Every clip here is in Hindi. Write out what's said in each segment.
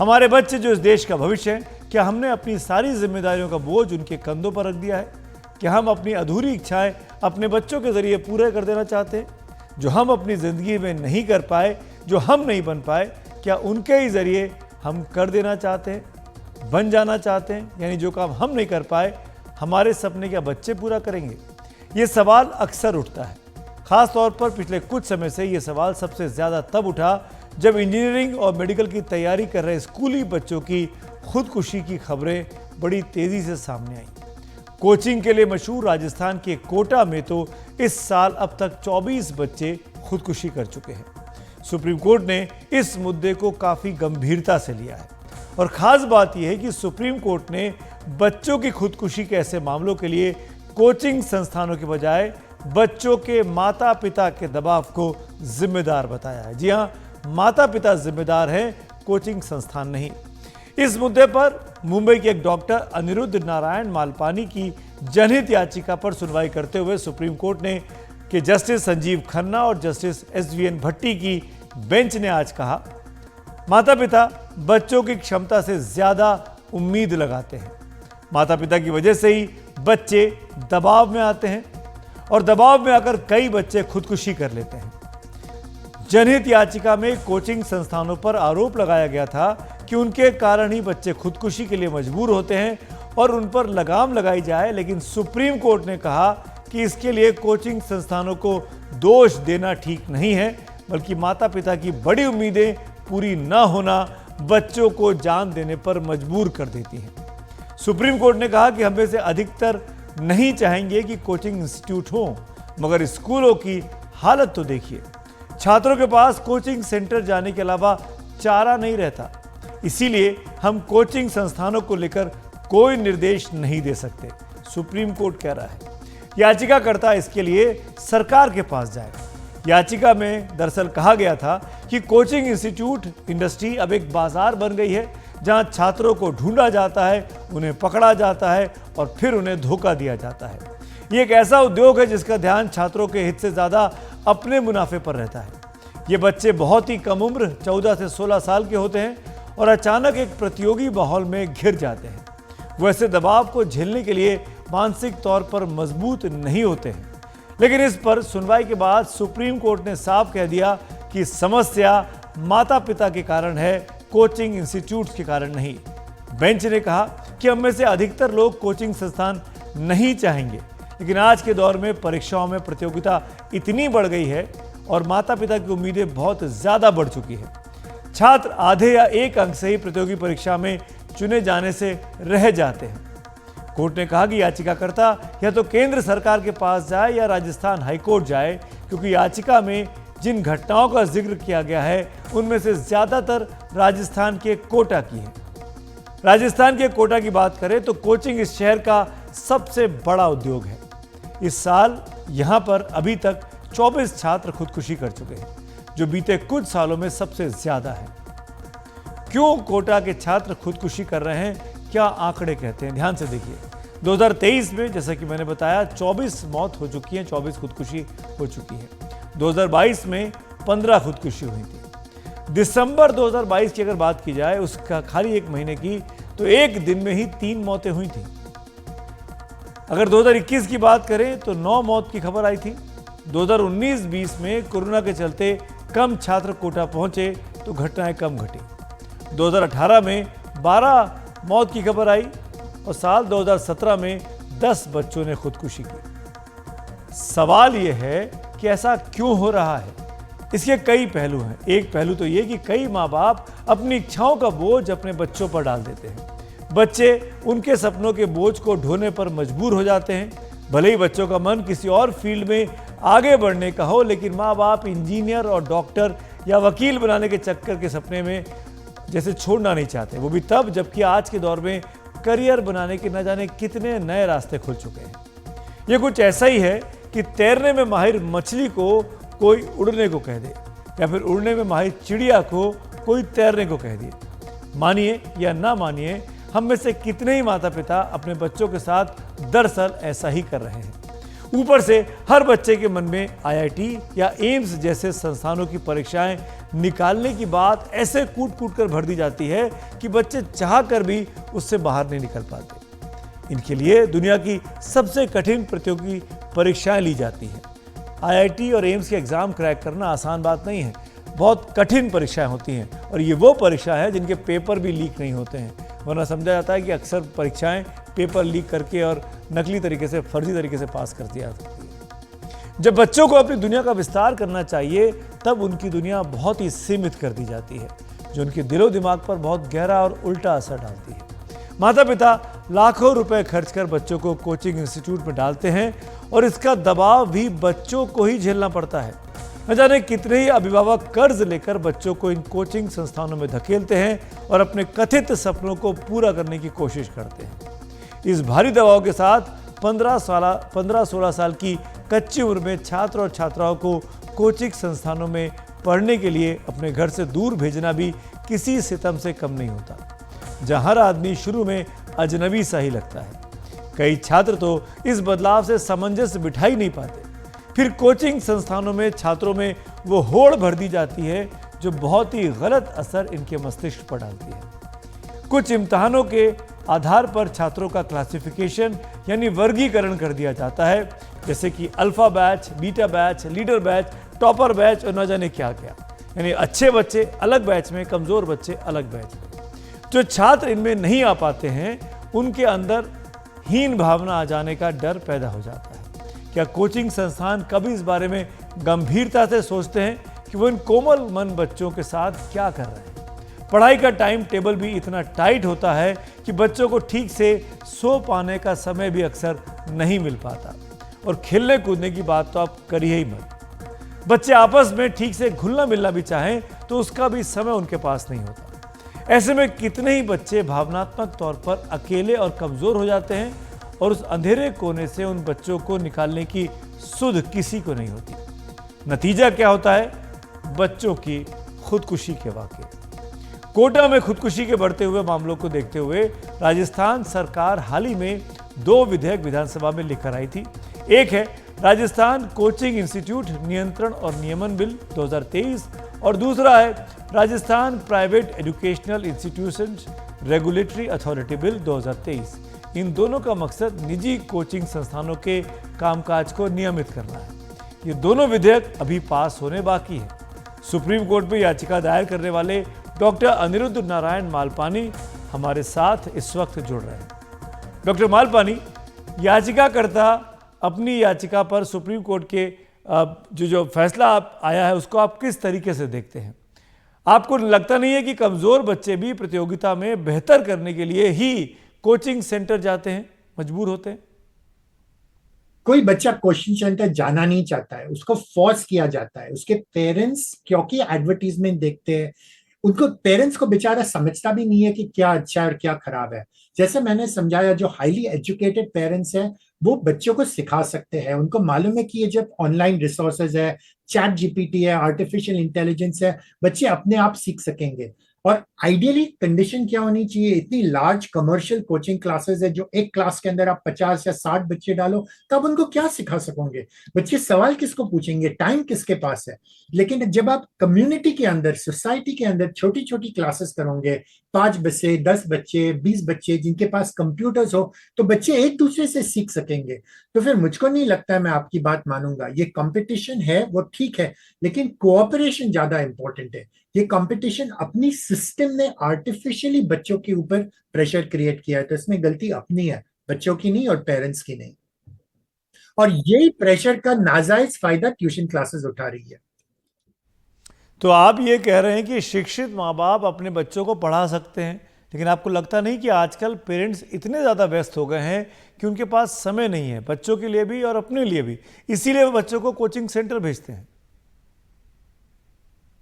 हमारे बच्चे जो इस देश का भविष्य है, क्या हमने अपनी सारी जिम्मेदारियों का बोझ उनके कंधों पर रख दिया है? क्या हम अपनी अधूरी इच्छाएं अपने बच्चों के जरिए पूरे कर देना चाहते हैं? जो हम अपनी जिंदगी में नहीं कर पाए, जो हम नहीं बन पाए, क्या उनके ही जरिए हम कर देना चाहते हैं, बन जाना चाहते हैं? यानी जो काम हम नहीं कर पाए, हमारे सपने क्या बच्चे पूरा करेंगे? ये सवाल अक्सर उठता है। खास तौर पर पिछले कुछ समय से ये सवाल सबसे ज़्यादा तब उठा जब इंजीनियरिंग और मेडिकल की तैयारी कर रहे स्कूली बच्चों की खुदकुशी की खबरें बड़ी तेज़ी से सामने आई। कोचिंग के लिए मशहूर राजस्थान के कोटा में तो इस साल अब तक 24 बच्चे खुदकुशी कर चुके हैं। सुप्रीम कोर्ट ने इस मुद्दे को काफ़ी गंभीरता से लिया है और ख़ास बात यह है कि सुप्रीम कोर्ट ने बच्चों की खुदकुशी के ऐसे मामलों के लिए कोचिंग संस्थानों के बजाय बच्चों के माता पिता के दबाव को जिम्मेदार बताया है। जी हाँ, माता पिता जिम्मेदार हैं, कोचिंग संस्थान नहीं। इस मुद्दे पर मुंबई के एक डॉक्टर अनिरुद्ध नारायण मालपानी की जनहित याचिका पर सुनवाई करते हुए सुप्रीम कोर्ट ने कि जस्टिस संजीव खन्ना और जस्टिस SVN भट्टी की बेंच ने आज कहा, माता पिता बच्चों की क्षमता से ज्यादा उम्मीद लगाते हैं। माता पिता की वजह से ही बच्चे दबाव में आते हैं और दबाव में आकर कई बच्चे खुदकुशी कर लेते हैं। जनहित याचिका में कोचिंग संस्थानों पर आरोप लगाया गया था कि उनके कारण ही बच्चे खुदकुशी के लिए मजबूर होते हैं और उन पर लगाम लगाई जाए, लेकिन सुप्रीम कोर्ट ने कहा कि इसके लिए कोचिंग संस्थानों को दोष देना ठीक नहीं है, बल्कि माता पिता की बड़ी उम्मीदें पूरी न होना बच्चों को जान देने पर मजबूर कर देती हैं। सुप्रीम कोर्ट ने कहा कि हम में से अधिकतर नहीं चाहेंगे कि कोचिंग इंस्टीट्यूट हो, मगर स्कूलों की हालत तो देखिए। छात्रों के पास कोचिंग सेंटर जाने के अलावा चारा नहीं रहता, इसीलिए हम कोचिंग संस्थानों को लेकर कोई निर्देश नहीं दे सकते, सुप्रीम कोर्ट कह रहा है। याचिकाकर्ता इसके लिए सरकार के पास जाए। याचिका में दरअसल कहा गया था कि कोचिंग इंस्टीट्यूट इंडस्ट्री अब एक बाजार बन गई है, जहां छात्रों को ढूंढा जाता है, उन्हें पकड़ा जाता है और फिर उन्हें धोखा दिया जाता है। ये एक ऐसा उद्योग है जिसका ध्यान छात्रों के हित से ज़्यादा अपने मुनाफे पर रहता है। ये बच्चे बहुत ही कम उम्र 14 से 16 साल के होते हैं और अचानक एक प्रतियोगी माहौल में घिर जाते हैं। वैसे दबाव को झेलने के लिए मानसिक तौर पर मजबूत नहीं होते हैं, लेकिन इस पर सुनवाई के बाद सुप्रीम कोर्ट ने साफ कह दिया कि समस्या माता पिता के कारण है, कोचिंग इंस्टीट्यूट्स के कारण नहीं। बेंच ने कहा कि हम में से अधिकतर लोग कोचिंग संस्थान नहीं चाहेंगे, लेकिन आज के दौर में परीक्षाओं में प्रतियोगिता इतनी बढ़ गई है और माता पिता की उम्मीदें बहुत ज़्यादा बढ़ चुकी है। छात्र आधे या एक अंक से ही प्रतियोगी परीक्षा में चुने जाने से रह जाते हैं। कोर्ट ने कहा कि याचिकाकर्ता या तो केंद्र सरकार के पास जाए या राजस्थान हाईकोर्ट जाए, क्योंकि याचिका में जिन घटनाओं का जिक्र किया गया है उनमें से ज़्यादातर राजस्थान के कोटा की है। राजस्थान के कोटा की बात करें तो कोचिंग इस शहर का सबसे बड़ा उद्योग है। इस साल यहां पर अभी तक 24 छात्र खुदकुशी कर चुके हैं, जो बीते कुछ सालों में सबसे ज्यादा है। क्यों कोटा के छात्र खुदकुशी कर रहे हैं, क्या आंकड़े कहते हैं, ध्यान से देखिए। 2023 में जैसा कि मैंने बताया 24 मौत हो चुकी है, 24 खुदकुशी हो चुकी है। 2022 में 15 खुदकुशी हुई थी। दिसंबर 2022 की अगर बात की जाए, उसका खाली एक महीने की, तो एक दिन में ही 3 मौतें हुई थी। अगर 2021 की बात करें तो 9 मौत की खबर आई थी। 2019-20 में कोरोना के चलते कम छात्र कोटा पहुंचे तो घटनाएं कम घटी। 2018 में 12 मौत की खबर आई और साल 2017 में 10 बच्चों ने खुदकुशी की। सवाल यह है कि ऐसा क्यों हो रहा है। इसके कई पहलू हैं। एक पहलू तो ये कि कई माँ बाप अपनी इच्छाओं का बोझ अपने बच्चों पर डाल देते हैं। बच्चे उनके सपनों के बोझ को ढोने पर मजबूर हो जाते हैं। भले ही बच्चों का मन किसी और फील्ड में आगे बढ़ने का हो, लेकिन माँ बाप इंजीनियर और डॉक्टर या वकील बनाने के चक्कर के सपने में जैसे छोड़ना नहीं चाहते, वो भी तब जबकि आज के दौर में करियर बनाने के न जाने कितने नए रास्ते खुल चुके हैं। ये कुछ ऐसा ही है कि तैरने में माहिर मछली को कोई उड़ने को कह दे, या फिर उड़ने में माहिर चिड़िया को कोई तैरने को कह दे। मानिए या ना मानिए, हम में से कितने ही माता पिता अपने बच्चों के साथ दरअसल ऐसा ही कर रहे हैं। ऊपर से हर बच्चे के मन में आईआईटी या एम्स जैसे संस्थानों की परीक्षाएं निकालने की बात ऐसे कूट कूट कर भर दी जाती है कि बच्चे चाह कर भी उससे बाहर नहीं निकल पाते। इनके लिए दुनिया की सबसे कठिन प्रतियोगी परीक्षाएं ली जाती हैं। आईआईटी और एम्स के एग्जाम क्रैक करना आसान बात नहीं है, बहुत कठिन परीक्षाएं होती हैं और ये वो परीक्षा है जिनके पेपर भी लीक नहीं होते हैं, वरना समझा जाता है कि अक्सर परीक्षाएं पेपर लीक करके और नकली तरीके से, फर्जी तरीके से पास कर दिया जाती है। जब बच्चों को अपनी दुनिया का विस्तार करना चाहिए तब उनकी दुनिया बहुत ही सीमित कर दी जाती है, जो उनके दिलो दिमाग पर बहुत गहरा और उल्टा असर डालती है। माता पिता लाखों रुपए खर्च कर बच्चों को कोचिंग इंस्टीट्यूट में डालते हैं और इसका दबाव भी बच्चों को ही झेलना पड़ता है। न जाने कितने ही अभिभावक कर्ज लेकर बच्चों को इन कोचिंग संस्थानों में धकेलते हैं और अपने कथित सपनों को पूरा करने की कोशिश करते हैं। इस भारी दबाव के साथ 15-16 साल की कच्ची उम्र में छात्र और छात्राओं को कोचिंग संस्थानों में पढ़ने के लिए अपने घर से दूर भेजना भी किसी सितम से कम नहीं होता, जहां हर आदमी शुरू में अजनबी सा ही लगता है। कई छात्र तो इस बदलाव से सामंजस्य बिठा ही नहीं पाते। फिर कोचिंग संस्थानों में छात्रों में वो होड़ भर दी जाती है जो बहुत ही गलत असर इनके मस्तिष्क पर डालती है। कुछ इम्तहानों के आधार पर छात्रों का क्लासिफिकेशन यानी वर्गीकरण कर दिया जाता है, जैसे कि alpha batch, beta batch, leader batch, topper batch और न जाने क्या क्या। यानी अच्छे बच्चे अलग बैच में, कमजोर बच्चे अलग बैच में। जो छात्र इनमें नहीं आ पाते हैं उनके अंदर हीन भावना आ जाने का डर पैदा हो जाता है। क्या कोचिंग संस्थान कभी इस बारे में गंभीरता से सोचते हैं कि वो इन कोमल मन बच्चों के साथ क्या कर रहे हैं? पढ़ाई का टाइम टेबल भी इतना टाइट होता है कि बच्चों को ठीक से सो पाने का समय भी अक्सर नहीं मिल पाता, और खेलने कूदने की बात तो आप करिए ही मत। बच्चे आपस में ठीक से घुलना मिलना भी चाहें तो उसका भी समय उनके पास नहीं होता। ऐसे में कितने ही बच्चे भावनात्मक तौर पर अकेले और कमजोर हो जाते हैं और उस अंधेरे कोने से उन बच्चों को निकालने की सुध किसी को नहीं होती। नतीजा क्या होता है? बच्चों की खुदकुशी के वाकये। कोटा में खुदकुशी के बढ़ते हुए मामलों को देखते हुए राजस्थान सरकार हाल ही में 2 विधेयक विधानसभा में लेकर आई थी। एक है राजस्थान कोचिंग इंस्टीट्यूट नियंत्रण और नियमन बिल 2023 और दूसरा है Rajasthan private educational institutions regulatory authority bill 2023। इन दोनों का मकसद निजी कोचिंग संस्थानों के कामकाज को नियमित करना है। ये दोनों विधेयक अभी पास होने बाकी है। सुप्रीम कोर्ट में याचिका दायर करने वाले डॉक्टर अनिरुद्ध नारायण मालपानी हमारे साथ इस वक्त जुड़ रहे हैं। डॉक्टर मालपानी, याचिकाकर्ता अपनी याचिका पर सुप्रीम कोर्ट के जो फैसला आया है उसको आप किस तरीके से देखते हैं? आपको लगता नहीं है कि कमजोर बच्चे भी प्रतियोगिता में बेहतर करने के लिए ही कोचिंग सेंटर जाते हैं, मजबूर होते हैं? कोई बच्चा कोचिंग सेंटर जाना नहीं चाहता है, उसको फोर्स किया जाता है। उसके पेरेंट्स क्योंकि एडवर्टीजमेंट देखते हैं, उनको पेरेंट्स को बेचारा समझता भी नहीं है कि क्या अच्छा है और क्या खराब है। जैसे मैंने समझाया, जो हाईली एजुकेटेड पेरेंट्स हैं वो बच्चों को सिखा सकते हैं। उनको मालूम है कि ये जब ऑनलाइन रिसोर्सेज है, चैट जीपीटी है, आर्टिफिशियल इंटेलिजेंस है, बच्चे अपने आप सीख सकेंगे। और आइडियली कंडीशन क्या होनी चाहिए, इतनी लार्ज कमर्शियल कोचिंग क्लासेस है जो एक क्लास के अंदर आप 50 या 60 बच्चे डालो, तब उनको क्या सिखा सकोगे? बच्चे सवाल किसको पूछेंगे? टाइम किसके पास है? लेकिन जब आप कम्युनिटी के अंदर, सोसाइटी के अंदर छोटी छोटी क्लासेस करोगे, 5 बच्चे, 10 बच्चे, 20 बच्चे जिनके पास कंप्यूटर्स हो, तो बच्चे एक दूसरे से सीख सकेंगे। तो फिर मुझको नहीं लगता है मैं आपकी बात मानूंगा। ये कंपटीशन है वो ठीक है, लेकिन कोऑपरेशन ज्यादा इंपॉर्टेंट है। ये कंपटीशन अपनी सिस्टम ने आर्टिफिशियली बच्चों के ऊपर प्रेशर क्रिएट किया है, तो इसमें गलती अपनी है, बच्चों की नहीं और पेरेंट्स की नहीं। और यही प्रेशर का नाजायज फायदा ट्यूशन क्लासेस उठा रही है। तो आप ये कह रहे हैं कि शिक्षित माँ बाप अपने बच्चों को पढ़ा सकते हैं, लेकिन आपको लगता नहीं कि आजकल पेरेंट्स इतने ज़्यादा व्यस्त हो गए हैं कि उनके पास समय नहीं है बच्चों के लिए भी और अपने लिए भी, इसीलिए वो बच्चों को कोचिंग सेंटर भेजते हैं?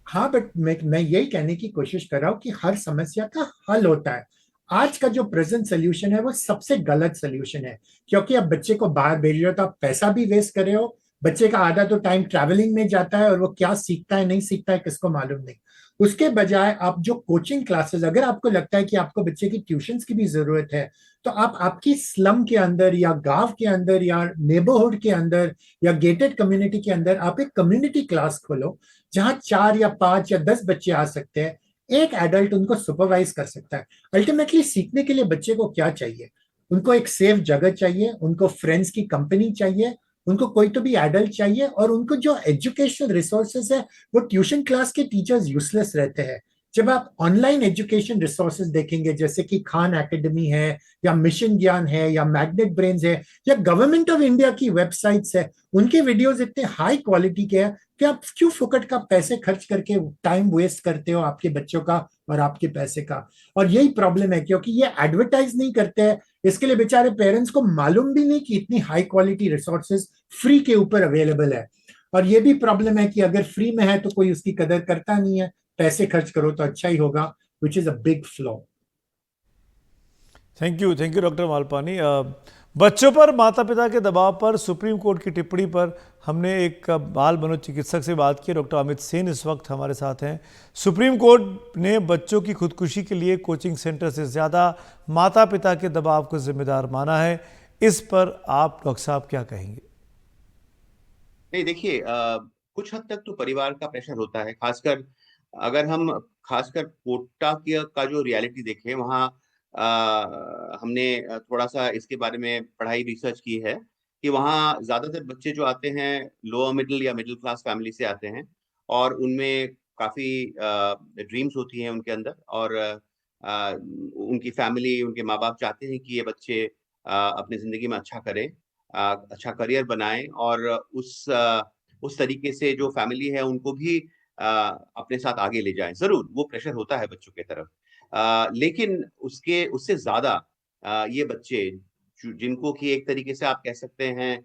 हाँ, बट मैं यही कहने की कोशिश कर रहा हूँ कि हर समस्या का हल होता है। आज का जो प्रेजेंट सोल्यूशन है वो सबसे गलत सोल्यूशन है, क्योंकि अब बच्चे को बाहर भेज रहे हो तो आप पैसा भी वेस्ट कर रहे हो। बच्चे का आधा तो टाइम ट्रैवलिंग में जाता है और वो क्या सीखता है नहीं सीखता है किसको मालूम नहीं। उसके बजाय आप जो कोचिंग क्लासेस, अगर आपको लगता है कि आपको बच्चे की ट्यूशंस की भी जरूरत है, तो आप आपकी स्लम के अंदर या गांव के अंदर या नेबरहुड के अंदर या गेटेड कम्युनिटी के अंदर आप एक कम्युनिटी क्लास खोलो, जहां 4 या 5 या 10 बच्चे आ सकते हैं। एक एडल्ट उनको सुपरवाइज कर सकता है। अल्टीमेटली सीखने के लिए बच्चे को क्या चाहिए? उनको एक सेफ जगह चाहिए, उनको फ्रेंड्स की कंपनी चाहिए, उनको कोई तो भी एडल्ट चाहिए, और उनको जो एजुकेशनल रिसोर्सेज है, वो ट्यूशन क्लास के टीचर्स यूजलेस रहते हैं। जब आप ऑनलाइन एजुकेशन रिसोर्सेज देखेंगे, जैसे कि खान एकेडमी है या मिशन ज्ञान है या मैग्नेट ब्रेन्स है या गवर्नमेंट ऑफ इंडिया की वेबसाइट्स है, उनके वीडियोस इतने हाई क्वालिटी के हैं कि आप क्यों फुकट का पैसे खर्च करके टाइम वेस्ट करते हो, आपके बच्चों का और आपके पैसे का। और यही प्रॉब्लम है, क्योंकि ये एडवर्टाइज नहीं करते हैं, इसके लिए बेचारे पेरेंट्स को मालूम भी नहीं कि इतनी हाई क्वालिटी रिसोर्सेज फ्री के ऊपर अवेलेबल है। और ये भी प्रॉब्लम है कि अगर फ्री में है तो कोई उसकी कदर करता नहीं है, पैसे खर्च करो तो अच्छा ही होगा, which is a big flaw. Thank you doctor Malpani. बच्चों पर माता पिता के दबाव पर सुप्रीम कोर्ट की टिप्पणी पर हमने एक बाल मनोचिकित्सक से बात की। डॉक्टर अमित सेन इस वक्त हमारे साथ हैं। सुप्रीम कोर्ट ने बच्चों की खुदकुशी के लिए कोचिंग सेंटर से ज़्यादा माता पिता के दबाव को जिम्मेदार माना है। इस पर आप डॉक्टर साहब क्या कहेंगे? नहीं, देखिए, कुछ हद तक तो परिवार का प्रेशर होता है, खासकर अगर हम खासकर कोटा का जो रियलिटी देखें, वहाँ हमने थोड़ा सा इसके बारे में पढ़ाई रिसर्च की है कि वहाँ ज्यादातर बच्चे जो आते हैं लोअर मिडिल या मिडिल क्लास फैमिली से आते हैं, और उनमें काफी ड्रीम्स होती हैं उनके अंदर, और उनकी फैमिली, उनके माँ बाप चाहते हैं कि ये बच्चे अपनी जिंदगी में अच्छा करें, अच्छा करियर बनाएं, और उस तरीके से जो फैमिली है उनको भी अपने साथ आगे ले जाएं। जरूर वो प्रेशर होता है बच्चों की तरफ, लेकिन उसके उससे ज्यादा ये बच्चे जिनको कि एक तरीके से आप कह सकते हैं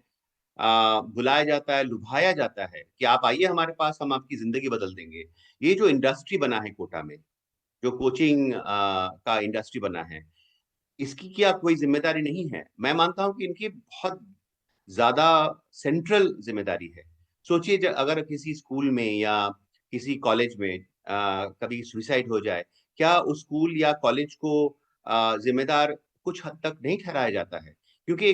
बुलाया जाता है, लुभाया जाता है कि आप आइए हमारे पास, हम आपकी जिंदगी बदल देंगे। ये जो इंडस्ट्री बना है कोटा में, जो कोचिंग का इंडस्ट्री बना है, इसकी क्या कोई जिम्मेदारी नहीं है? मैं मानता हूं कि इनकी बहुत ज्यादा सेंट्रल जिम्मेदारी है। सोचिए, अगर किसी स्कूल में या किसी कॉलेज में कभी सुसाइड हो जाए, क्या उस स्कूल या कॉलेज को जिम्मेदार कुछ हद तक नहीं ठहराया जाता है? क्योंकि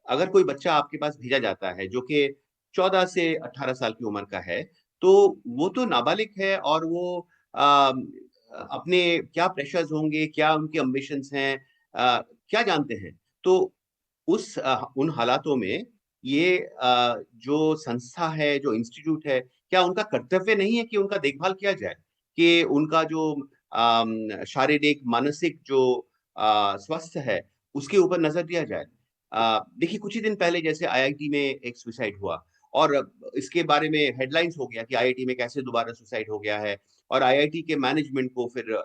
अगर कोई बच्चा आपके पास भेजा जाता है जो कि 14 से 18 साल की उम्र का है, तो वो तो नाबालिग है, और वो अपने क्या प्रेशर्स होंगे, क्या उनके एम्बिशंस हैं, क्या जानते हैं। तो उन हालातों में ये जो संस्था है, जो इंस्टीट्यूट है, क्या उनका कर्तव्य नहीं है कि उनका देखभाल किया जाए, कि उनका जो शारीरिक मानसिक जो स्वास्थ्य है उसके ऊपर नजर दिया जाए? देखिए, कुछ ही दिन पहले जैसे आईआईटी में एक सुसाइड हुआ, और इसके बारे में हेडलाइंस हो गया कि आईआईटी में कैसे दोबारा सुसाइड हो गया है, और आईआईटी के मैनेजमेंट को फिर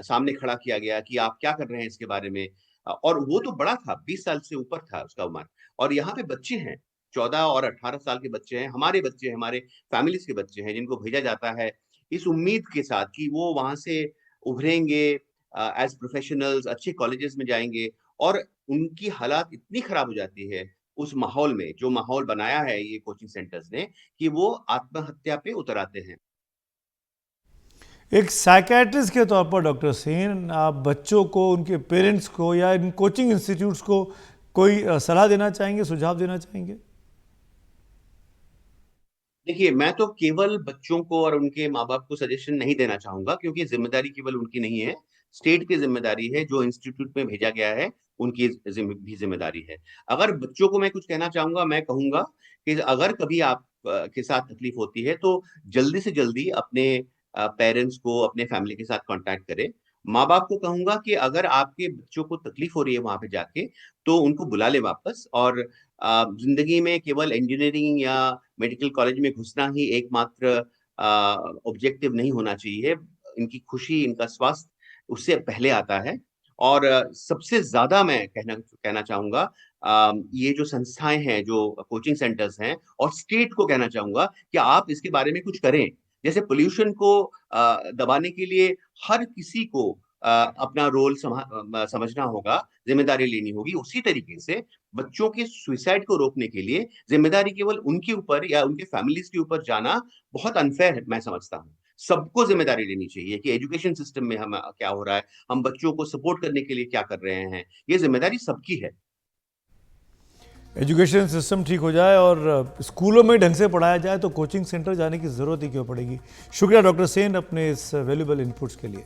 सामने खड़ा किया गया कि आप क्या कर रहे हैं इसके बारे में। और वो तो बड़ा था, 20 साल से ऊपर था उसका उम्र, और यहाँ पे बच्चे हैं, 14 और 18 साल के बच्चे हैं, हमारे बच्चे हैं, हमारे फैमिलीज के बच्चे हैं, जिनको भेजा जाता है इस उम्मीद के साथ कि वो वहां से उभरेंगे, एज प्रोफेशनल्स अच्छे कॉलेजेस में जाएंगे, और उनकी हालात इतनी खराब हो जाती है उस माहौल में, जो माहौल बनाया है ये कोचिंग सेंटर्स ने, कि वो आत्महत्या पे उतर आते हैं। एक साइकेट्रिस्ट के तौर पर डॉक्टर सेन, आप बच्चों को, उनके पेरेंट्स को या इन कोचिंग इंस्टीट्यूट्स को कोई सलाह देना चाहेंगे, सुझाव देना चाहेंगे? देखिए, मैं तो केवल बच्चों को और उनके माँ बाप को सजेशन नहीं देना चाहूंगा, क्योंकि जिम्मेदारी केवल उनकी नहीं है, स्टेट की जिम्मेदारी है। जो इंस्टीट्यूट में भेजा गया है उनकी भी जिम्मेदारी है। अगर बच्चों को मैं कुछ कहना चाहूंगा, मैं कहूंगा कि अगर कभी आप के साथ तकलीफ होती है तो जल्दी से जल्दी अपने पेरेंट्स को, अपने फैमिली के साथ कांटेक्ट करें। माँ बाप को कहूंगा कि अगर आपके बच्चों को तकलीफ हो रही है वहां पे जाके, तो उनको बुला ले वापस, और जिंदगी में केवल इंजीनियरिंग या मेडिकल कॉलेज में घुसना ही एकमात्र ऑब्जेक्टिव नहीं होना चाहिए। इनकी खुशी, इनका स्वास्थ्य उससे पहले आता है। और सबसे ज्यादा मैं कहना चाहूंगा, ये जो संस्थाएं हैं, जो कोचिंग सेंटर्स हैं, और स्टेट को कहना चाहूंगा कि आप इसके बारे में कुछ करें। जैसे पोल्यूशन को दबाने के लिए हर किसी को अपना रोल समझना होगा, जिम्मेदारी लेनी होगी। उसी तरीके से बच्चों के सुसाइड को रोकने के लिए जिम्मेदारी केवल उनके ऊपर या उनके फैमिलीज के ऊपर जाना बहुत अनफेयर है, मैं समझता हूँ। सबको जिम्मेदारी लेनी चाहिए कि एजुकेशन सिस्टम में हम क्या हो रहा है, हम बच्चों को सपोर्ट करने के लिए क्या कर रहे हैं, ये जिम्मेदारी सबकी है। एजुकेशन सिस्टम ठीक हो जाए और स्कूलों में ढंग से पढ़ाया जाए तो कोचिंग सेंटर जाने की ज़रूरत ही क्यों पड़ेगी। शुक्रिया डॉक्टर सेन अपने इस वैल्यूबल इनपुट्स के लिए।